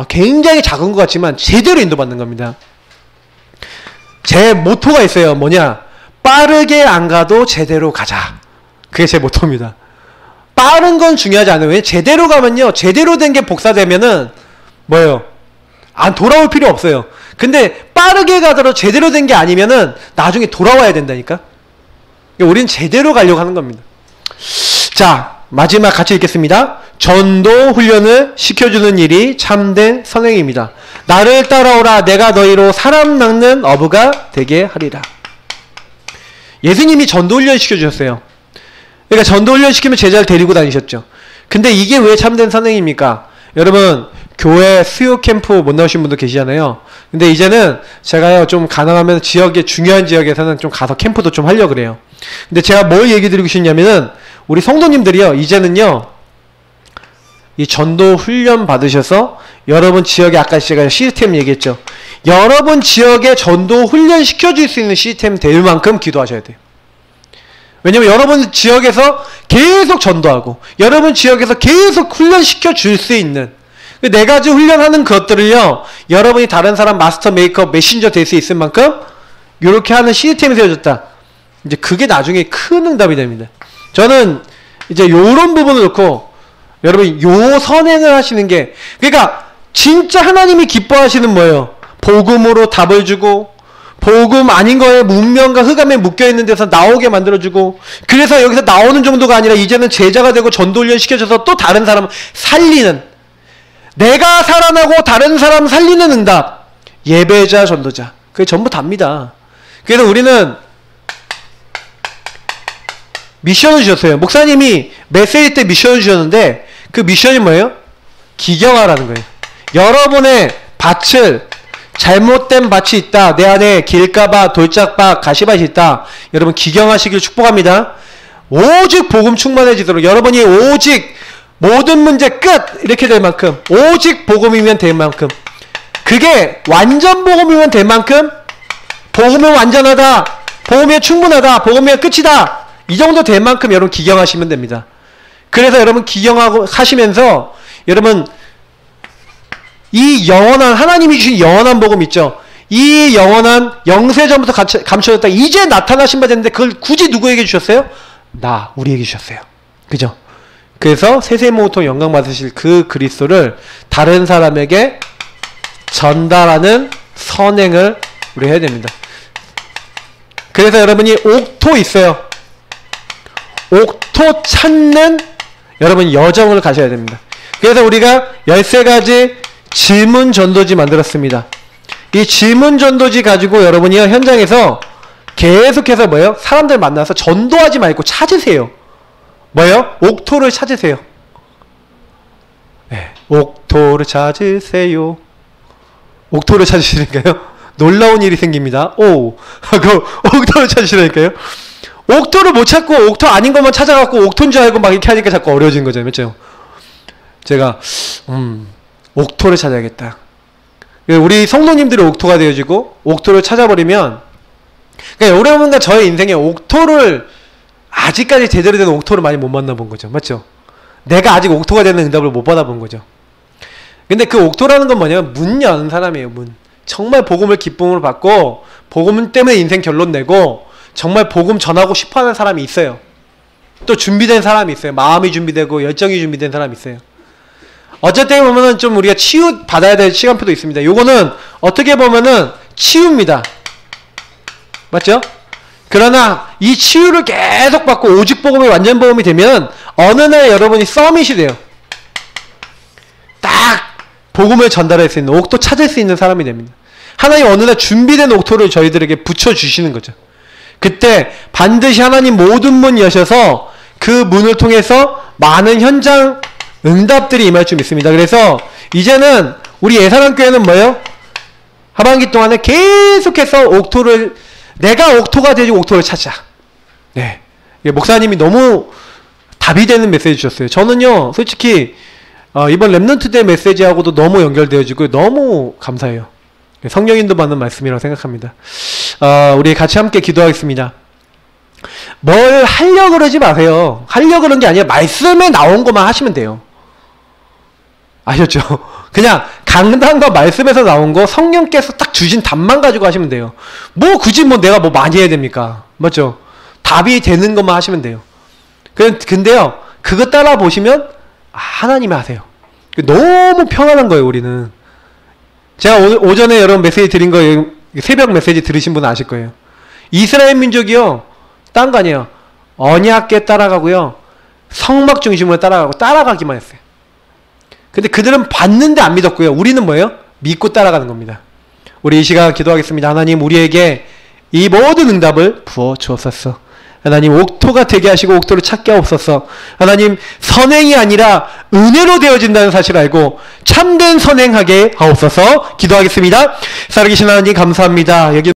굉장히 작은 것 같지만 제대로 인도받는 겁니다. 제 모토가 있어요. 뭐냐? 빠르게 안 가도 제대로 가자. 그게 제 모토입니다. 빠른 건 중요하지 않아요. 왜? 제대로 가면요. 제대로 된 게 복사되면은 뭐예요? 안 돌아올 필요 없어요. 근데 빠르게 가더라도 제대로 된 게 아니면은 나중에 돌아와야 된다니까. 우리는 제대로 가려고 하는 겁니다. 자, 마지막 같이 읽겠습니다. 전도 훈련을 시켜주는 일이 참된 선행입니다. 나를 따라오라. 내가 너희로 사람 낚는 어부가 되게 하리라. 예수님이 전도 훈련 시켜주셨어요. 그러니까 전도 훈련 시키면 제자를 데리고 다니셨죠. 근데 이게 왜 참된 선행입니까? 여러분 교회 수요 캠프 못 나오신 분도 계시잖아요. 근데 이제는 제가요 좀 가능하면 지역의 중요한 지역에서는 좀 가서 캠프도 좀 하려고 그래요. 근데 제가 뭘 얘기 드리고 싶냐면은 우리 성도님들이요 이제는요 이 전도 훈련 받으셔서 여러분 지역에 아까 제가 시스템 얘기했죠. 여러분 지역에 전도 훈련 시켜줄 수 있는 시스템 될 만큼 기도하셔야 돼요. 왜냐면 여러분 지역에서 계속 전도하고 여러분 지역에서 계속 훈련시켜 줄 수 있는 네 가지 훈련하는 것들을요 여러분이 다른 사람 마스터 메이커 메신저 될 수 있을 만큼 이렇게 하는 시스템이 세워졌다. 이제 그게 나중에 큰 응답이 됩니다. 저는 이제 요런 부분을 놓고 여러분 요 선행을 하시는 게 그러니까 진짜 하나님이 기뻐하시는 뭐예요? 복음으로 답을 주고 복음 아닌 거에 문명과 흑암에 묶여있는 데서 나오게 만들어주고 그래서 여기서 나오는 정도가 아니라 이제는 제자가 되고 전도훈련 시켜줘서 또 다른 사람을 살리는 내가 살아나고 다른 사람 살리는 응답 예배자 전도자 그게 전부 답니다. 그래서 우리는 미션을 주셨어요. 목사님이 메시지 때 미션을 주셨는데 그 미션이 뭐예요? 기경하라는 거예요. 여러분의 밭을 잘못된 밭이 있다. 내 안에 길가밭, 돌짝밭, 가시밭이 있다. 여러분 기경하시길 축복합니다. 오직 복음 충만해지도록 여러분이 오직 모든 문제 끝! 이렇게 될 만큼 오직 복음이면 될 만큼 그게 완전 복음이면 될 만큼 복음은 완전하다. 복음이 충분하다. 복음이 끝이다. 이 정도 될 만큼 여러분 기경하시면 됩니다. 그래서 여러분 기경하고 하시면서 여러분 이 영원한 하나님이 주신 영원한 복음 있죠. 이 영원한 영세전부터 감춰졌다. 이제 나타나신 바 됐는데 그걸 굳이 누구에게 주셨어요? 우리에게 주셨어요. 그죠? 그래서 세세모토 영광 받으실 그 그리스도를 다른 사람에게 전달하는 선행을 우리 해야 됩니다. 그래서 여러분이 옥토 있어요. 옥토 찾는 여러분 여정을 가셔야 됩니다. 그래서 우리가 13가지 질문 전도지 만들었습니다. 이 질문 전도지 가지고 여러분이 현장에서 계속해서 뭐예요? 사람들 만나서 전도하지 말고 찾으세요. 뭐예요? 옥토를 찾으세요. 네. 옥토를 찾으세요. 옥토를 찾으시니까요. 놀라운 일이 생깁니다. 하고 옥토를 찾으시라니까요. 옥토를 못 찾고 옥토 아닌 것만 찾아갖고 옥토인 줄 알고 막 이렇게 하니까 자꾸 어려워지는 거죠. 맞죠? 제가 옥토를 찾아야겠다. 우리 성도님들이 옥토가 되어지고 옥토를 찾아버리면 그러니까 여러분과 저의 인생에 옥토를 아직까지 제대로 된 옥토를 많이 못 만나본 거죠. 맞죠? 내가 아직 옥토가 되는 응답을 못 받아본 거죠. 근데 그 옥토라는 건 뭐냐면 문 여는 사람이에요. 문. 정말 복음을 기쁨으로 받고 복음 때문에 인생 결론 내고 정말 복음 전하고 싶어하는 사람이 있어요. 또 준비된 사람이 있어요. 마음이 준비되고 열정이 준비된 사람이 있어요. 어쨌든 보면은 좀 우리가 치유 받아야 될 시간표도 있습니다. 요거는 어떻게 보면은 치유입니다. 맞죠? 그러나 이 치유를 계속 받고 오직 복음이 완전 복음이 되면 어느 날 여러분이 서밋이 돼요. 딱 복음을 전달할 수 있는 옥토 찾을 수 있는 사람이 됩니다. 하나님 어느 날 준비된 옥토를 저희들에게 붙여주시는 거죠. 그때 반드시 하나님 모든 문 여셔서 그 문을 통해서 많은 현장 응답들이 임할 줄 믿습니다. 그래서 이제는 우리 예산한교회는 뭐예요? 하반기 동안에 계속해서 옥토를 내가 옥토가 되지 옥토를 찾자. 네, 목사님이 너무 답이 되는 메시지 주셨어요. 저는요 솔직히 이번 랩넌트 대 메시지하고도 너무 연결되어지고 너무 감사해요. 성령인도 받는 말씀이라고 생각합니다. 우리 같이 함께 기도하겠습니다. 뭘 하려고 그러지 마세요. 하려고 그런 게 아니라 말씀에 나온 것만 하시면 돼요. 아셨죠? 그냥 강단과 말씀에서 나온 거 성령께서 딱 주신 답만 가지고 하시면 돼요. 뭐 굳이 뭐 내가 뭐 많이 해야 됩니까? 맞죠? 답이 되는 것만 하시면 돼요. 근데요 그거 따라 보시면 하나님이 하세요. 너무 편안한 거예요. 우리는 제가 오전에 여러분 메시지 드린 거 새벽 메시지 들으신 분은 아실 거예요. 이스라엘 민족이요 딴 거 아니에요. 언약계 따라가고요 성막 중심으로 따라가기만 했어요. 근데 그들은 봤는데 안 믿었고요. 우리는 뭐예요? 믿고 따라가는 겁니다. 우리 이 시간 기도하겠습니다. 하나님 우리에게 이 모든 응답을 부어 주옵소서. 하나님 옥토가 되게 하시고 옥토를 찾게 하옵소서. 하나님 선행이 아니라 은혜로 되어진다는 사실을 알고 참된 선행하게 하옵소서. 기도하겠습니다. 살아계신 하나님 감사합니다. 여기